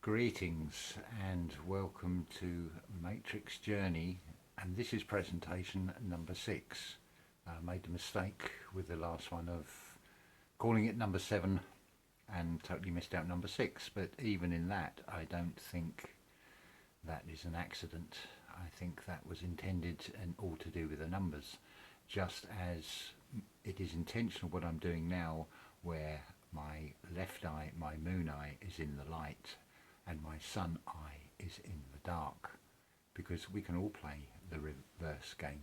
Greetings and welcome to Matrix Journey, and this is presentation number 6. I made the mistake with the last one of calling it number 7 and totally missed out number 6, but even in that I don't think that is an accident. I think that was intended and all to do with the numbers, just as it is intentional what I'm doing now, where my left eye, my moon eye, is in the light and my sun eye is in the dark, because we can all play the reverse game.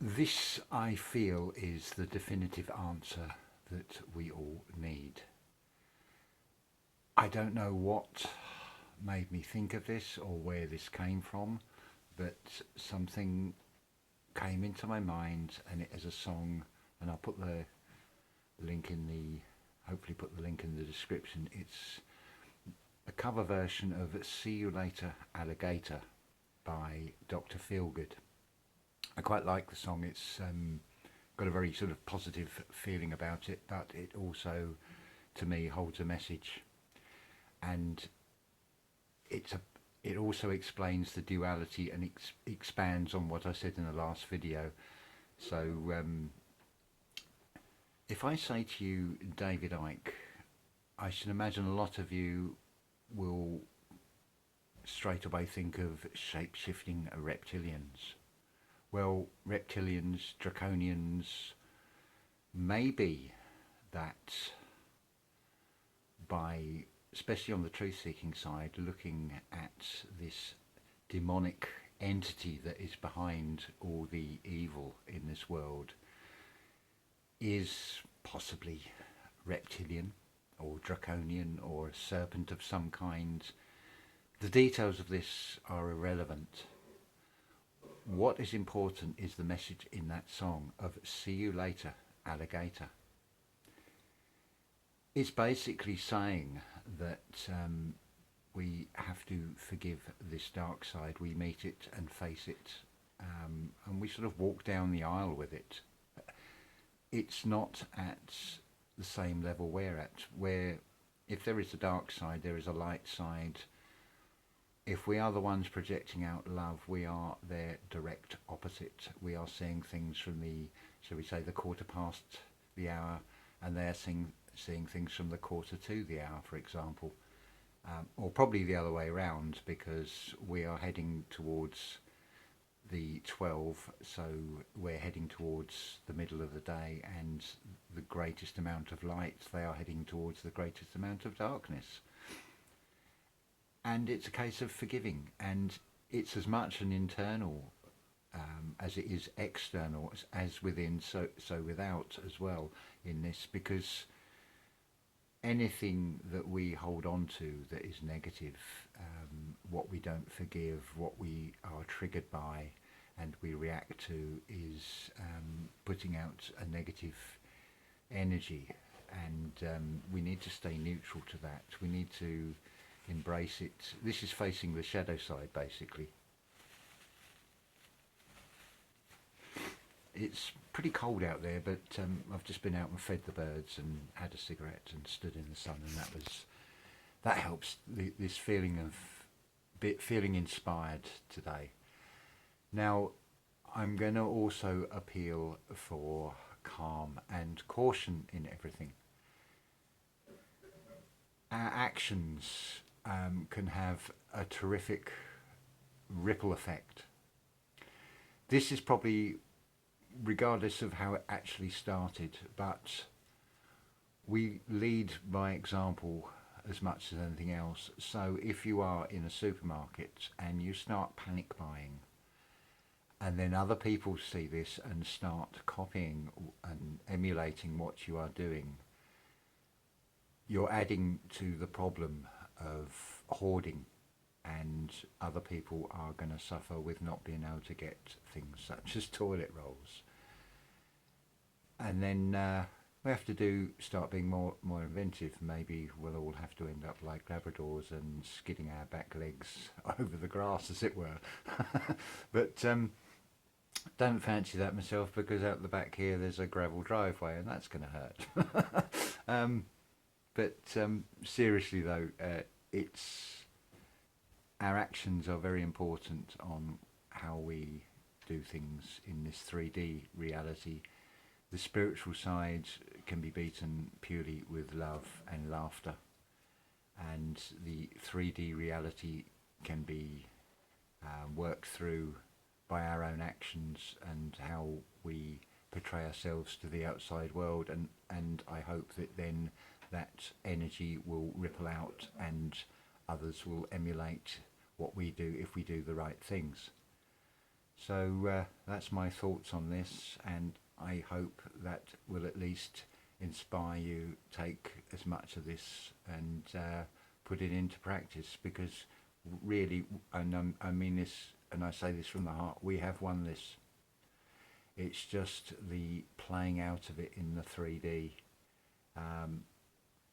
This, I feel, is the definitive answer that we all need. I don't know what made me think of this or where this came from, but something came into my mind, and it is a song, and I'll put the link in the hopefully put the link in the description. It's a cover version of See You Later, Alligator by Dr. Feelgood. I quite like the song. It's got a very sort of positive feeling about it, but it also, to me, holds a message, and it also explains the duality and expands on what I said in the last video. So if I say to you David Icke, I should imagine a lot of you will straight away think of shape-shifting reptilians. Well, reptilians, draconians, maybe that by, especially on the truth-seeking side, looking at this demonic entity that is behind all the evil in this world, is possibly reptilian or draconian or a serpent of some kind. The details of this are irrelevant. What is important is the message in that song of See You Later, Alligator. It's basically saying that we have to forgive this dark side. We meet it and face it, and we sort of walk down the aisle with it. It's not at the same level we're at, where if there is a dark side, there is a light side. If we are the ones projecting out love, we are their direct opposite. We are seeing things from the, shall we say, the quarter past the hour, and they're seeing things from the quarter to the hour, for example. Or probably the other way around, because we are heading towards the 12, so we're heading towards the middle of the day and the greatest amount of light. They are heading towards the greatest amount of darkness, and it's a case of forgiving, and it's as much an internal as it is external, as within, so without as well in this, because anything that we hold on to that is negative, what we don't forgive, what we are triggered by and we react to, is putting out a negative energy, and we need to stay neutral to that. We need to embrace it. This is facing the shadow side, basically. It's pretty cold out there, but I've just been out and fed the birds and had a cigarette and stood in the sun, and that helps this feeling of feeling inspired today. Now, I'm going to also appeal for calm and caution in everything. Our actions can have a terrific ripple effect. This is probably regardless of how it actually started, but we lead by example as much as anything else. So if you are in a supermarket and you start panic buying, and then other people see this and start copying and emulating what you are doing, you're adding to the problem of hoarding, and other people are going to suffer with not being able to get things such as toilet rolls. And then we have to start being more inventive. Maybe we'll all have to end up like Labradors and skidding our back legs over the grass, as it were. But don't fancy that myself, because out the back here there's a gravel driveway, and that's going to hurt. But seriously though, it's our actions are very important on how we do things in this 3D reality. The spiritual side can be beaten purely with love and laughter, and the 3D reality can be worked through by our own actions and how we portray ourselves to the outside world, and I hope that then that energy will ripple out and others will emulate what we do if we do the right things. So that's my thoughts on this, and I hope that will at least inspire you, take as much of this and put it into practice, because really, and I mean this and I say this from the heart, we have won this. It's just the playing out of it in the 3D.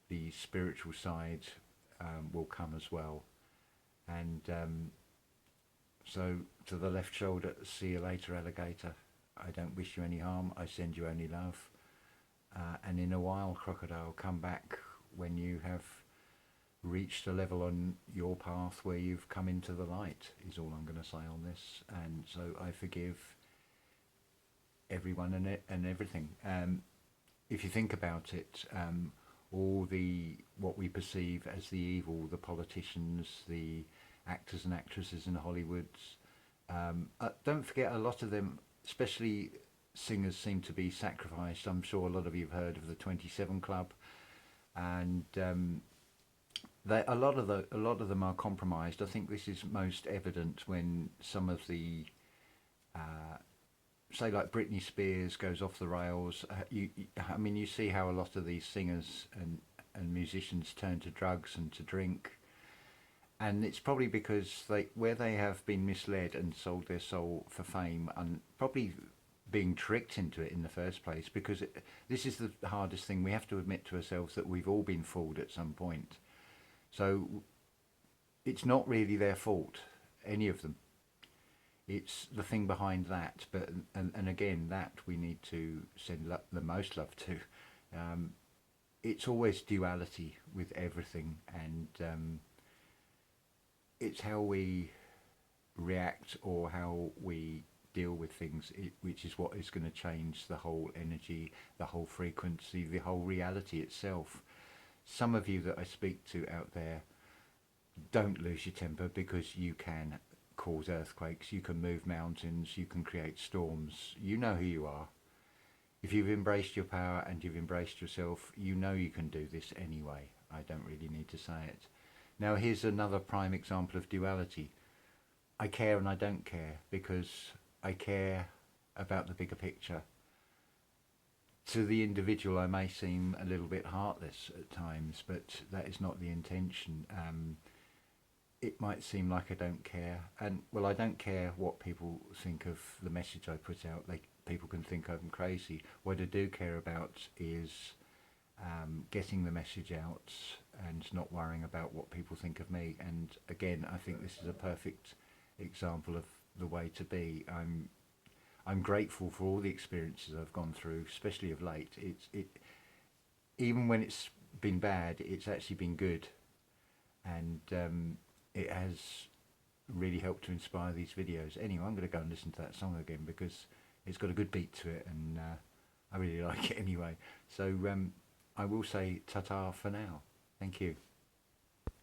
The spiritual side will come as well. And so to the left shoulder, see you later, alligator. I don't wish you any harm, I send you only love. And in a while, crocodile, come back when you have reached a level on your path where you've come into the light, is all I'm going to say on this. And so I forgive everyone and everything. If you think about it, all the what we perceive as the evil, the politicians, the actors and actresses in Hollywood, don't forget a lot of them, especially singers, seem to be sacrificed. I'm sure a lot of you have heard of the 27 Club, and a lot of them are compromised. I think this is most evident when some of the say like Britney Spears goes off the rails. I mean, you see how a lot of these singers and musicians turn to drugs and to drink, and it's probably because where they have been misled and sold their soul for fame, and probably being tricked into it in the first place, because this is the hardest thing. We have to admit to ourselves that we've all been fooled at some point. So it's not really their fault, any of them. It's the thing behind that. But and again, that we need to send the most love to. It's always duality with everything, and it's how we react or how we deal with things, which is what is going to change the whole energy, the whole frequency, the whole reality itself. Some of you that I speak to out there, don't lose your temper, because you can cause earthquakes, you can move mountains, you can create storms. You know who you are. If you've embraced your power and you've embraced yourself, you know you can do this anyway. I don't really need to say it. Now here's another prime example of duality. I care and I don't care, because I care about the bigger picture. To the individual I may seem a little bit heartless at times, but that is not the intention. It might seem like I don't care, and well, I don't care what people think of the message I put out. People can think I'm crazy. What I do care about is getting the message out and not worrying about what people think of me. And again, I think this is a perfect example of the way to be. I'm grateful for all the experiences I've gone through, especially of late. Even when it's been bad, it's actually been good, and it has really helped to inspire these videos. Anyway, I'm going to go and listen to that song again, because it's got a good beat to it, and I really like it anyway. So I will say ta-ta for now. Thank you.